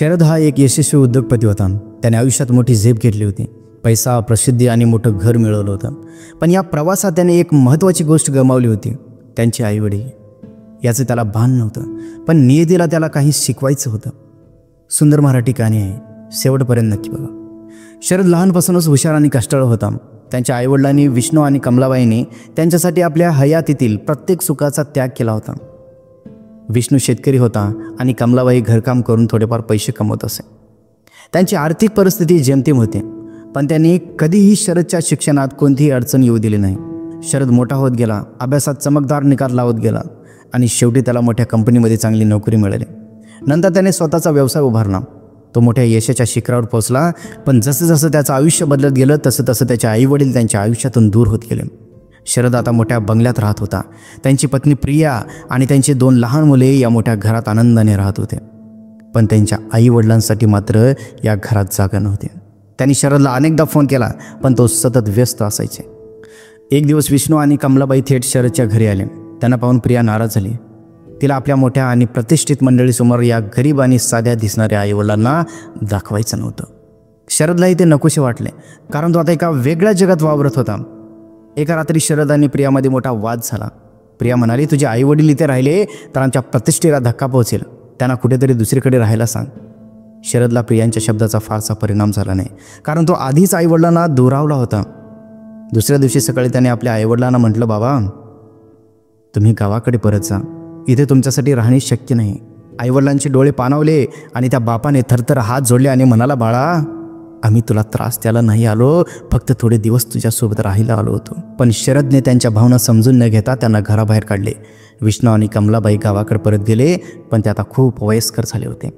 शरद हा एक यशस्वी उद्योगपती होता। त्याने आयुष्यात मोठी झेप घेतली होती, पैसा, प्रसिद्धी आणि मोठं घर मिळवलं होतं। पण या प्रवासात त्याने एक महत्त्वाची गोष्ट गमावली होती, त्यांची आईवडील। याचं त्याला भान नव्हतं, पण नियतीला त्याला काही शिकवायचं होतं। सुंदर मराठी कहाणी आहे, शेवटपर्यंत नक्की बघा। शरद लहानपासूनच हुशार आणि कष्टाळू होता। त्यांच्या आईवडिलांनी विष्णू आणि कमलाबाईंनी त्यांच्यासाठी आपल्या हयातीतील प्रत्येक सुखाचा त्याग केला होता। विष्णू शेतकरी होता आणि कमलाबाई घरकाम करून थोडेफार पैसे कमवत असे। त्यांची आर्थिक परिस्थिती जेमतेम होती, पण त्यांनी कधीही शरदच्या शिक्षणात कोणतीही अडचण येऊ दिली नाही। शरद मोठा होत गेला, अभ्यासात चमकदार निकाल लावत गेला आणि शेवटी त्याला मोठ्या कंपनीमध्ये चांगली नोकरी मिळाली। नंतर त्याने स्वतःचा व्यवसाय उभारला। तो मोठ्या यशाच्या शिखरावर पोहोचला, पण जसं जसं त्याचं आयुष्य बदलत गेलं तसं तसं त्याचे आईवडील त्यांच्या आयुष्यातून दूर होत गेले। शरद आता मोठ्या बंगल्यात राहत होता। त्यांची पत्नी प्रिया आणि त्यांची 2 लहान मुले या मोठ्या घरात आनंदाने राहत होते, पण त्यांच्या आईवडिलांसाठी मात्र या घरात जागा नव्हती। त्यांनी शरदला अनेकदा फोन केला, पण तो सतत व्यस्त असायचे। एक दिवस विष्णू आणि कमलाबाई थेट शरदच्या घरी आले। त्यांना पाहून प्रिया नाराज झाली। तिला आपल्या मोठ्या आणि प्रतिष्ठित मंडळीसमोर या गरीब आणि साध्या दिसणाऱ्या आईवडिलांना दाखवायचं नव्हतं। शरदलाही ते नकोसे वाटले, कारण तो आता एका वेगळ्या जगात वावरत होता। एका रात्री शरद आणि प्रियामध्ये मोठा वाद झाला। प्रिया म्हणाली, तुझे आईवडील इथे राहिले तर आमच्या प्रतिष्ठेला धक्का पोहोचेल, त्यांना कुठेतरी दुसरीकडे राहायला सांग। शरदला प्रियांच्या शब्दाचा फारसा परिणाम झाला नाही, कारण तो आधीच आईवडिलांना दुरावला होता। दुसऱ्या दिवशी सकाळी त्याने आपल्या आईवडिलांना म्हटलं, बाबा तुम्ही गावाकडे परत जा, इथे तुमच्यासाठी राहणे शक्य नाही। आईवडिलांचे डोळे पाणावले आणि त्या बापाने थरथर हात जोडले आणि म्हणाला, बाळा आम्ही तुला त्रास द्यायला नाही आलो, फक्त थोडे दिवस तुझ्यासोबत राहायला आलो होतो। पण शरदने त्यांच्या भावना समजून न घेता त्यांना घराबाहेर काढले। विष्णू आणि कमलाबाई गावाकडे परत गेले, पण ते आता खूप वयस्कर झाले होते।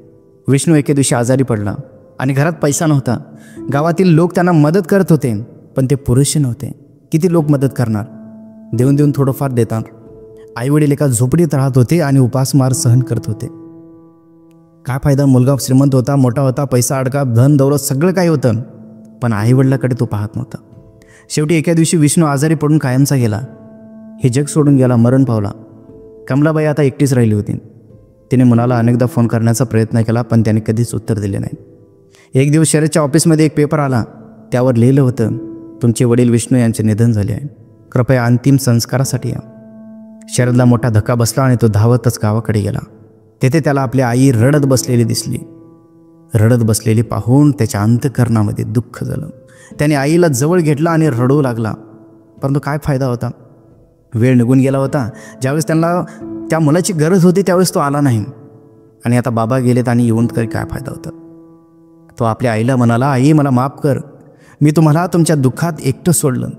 विष्णू एके दिवशी आजारी पडला आणि घरात पैसा नव्हता। गावातील लोक त्यांना मदत करत होते, पण ते पुरेसे नव्हते। किती लोक मदत करणार? देऊन देऊन थोडंफार देतात। आईवडील एका झोपडीत राहत होते आणि उपासमार सहन करत होते। काय फायदा? मुलगा श्रीमंत होता, मोठा होता, पैसा अडका, धन दौलत सगळं काही होतं, पण आईवडिलाकडे तो पाहत नव्हता। शेवटी एका दिवशी विष्णू आजारी पडून कायमचा गेला। हे जग सोडून गेला, मरण पावला। कमलाबाई आता एकटीच राहिली होती। तिने मुलाला अनेकदा फोन करण्याचा प्रयत्न केला, पण त्याने कधीच उत्तर दिले नाही। एक दिवस शरदच्या ऑफिसमध्ये एक पेपर आला। त्यावर लिहिलं होतं, तुमचे वडील विष्णू यांचे निधन झाले आहे, कृपया अंतिम संस्कारासाठी या। शरदला मोठा धक्का बसला आणि तो धावतच गावाकडे गेला। तेथे त्याला आपली आई रडत बसलेली दिसली। रडत बसलेली पाहून त्याच्या अंतःकरणामध्ये दुःख झालं। त्याने आईला जवळ घेतला आणि रडू लागला, परंतु काय फायदा होता? वेळ निघून गेला होता। ज्यावेळेस त्यांना त्या मुलाची गरज होती त्यावेळेस तो आला नाही, आणि आता बाबा गेलेत आणि येऊन तरी काय फायदा होता? तो आपल्या आईला म्हणाला, आई मला माफ कर, मी तुम्हाला तुमच्या दुःखात एकटं सोडलं।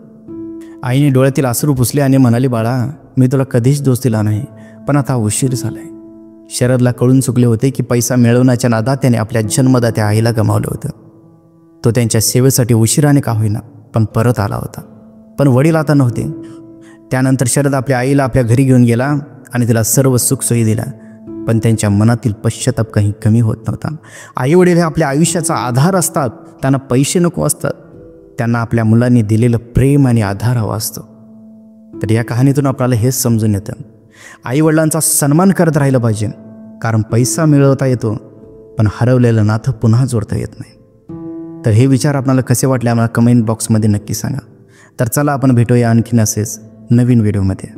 आईने डोळ्यातील अश्रू पुसले आणि म्हणाली, बाळा मी तुला कधीच दोष दिला नाही, पण आता उशीर झालाय। शरदला कळून चुकले होते की पैसा मिळवण्याच्या नादात त्याने आपल्या जन्मदात्या आईला गमावलं होतं। तो त्यांच्या सेवेसाठी उशिराने का होईना पण परत आला होता, पण वडील आता नव्हते। त्यानंतर शरद आपल्या आईला आपल्या घरी घेऊन गेला आणि तिला सर्व सुखसोयी दिला, पण त्यांच्या मनातील पश्चाताप काही कमी होत नव्हता। आईवडील हे आपल्या आयुष्याचा आधार असतात, त्यांना पैसे नको असतात, त्यांना आपल्या मुलांनी दिलेलं प्रेम आणि आधार हवा असतो। तर या कहाणीतून आपल्याला हेच समजून येतं, आईवडिलांचा सन्मान करत राहिलं पाहिजे, कारण पैसा मिळवता येतो पण हरवलेलं नातं पुन्हा जोडता येत नाही। तर हे विचार आपल्याला कसे वाटले आम्हाला कमेंट बॉक्समध्ये नक्की सांगा। तर चला आपण भेटूया आणखीन असेच नवीन व्हिडिओमध्ये।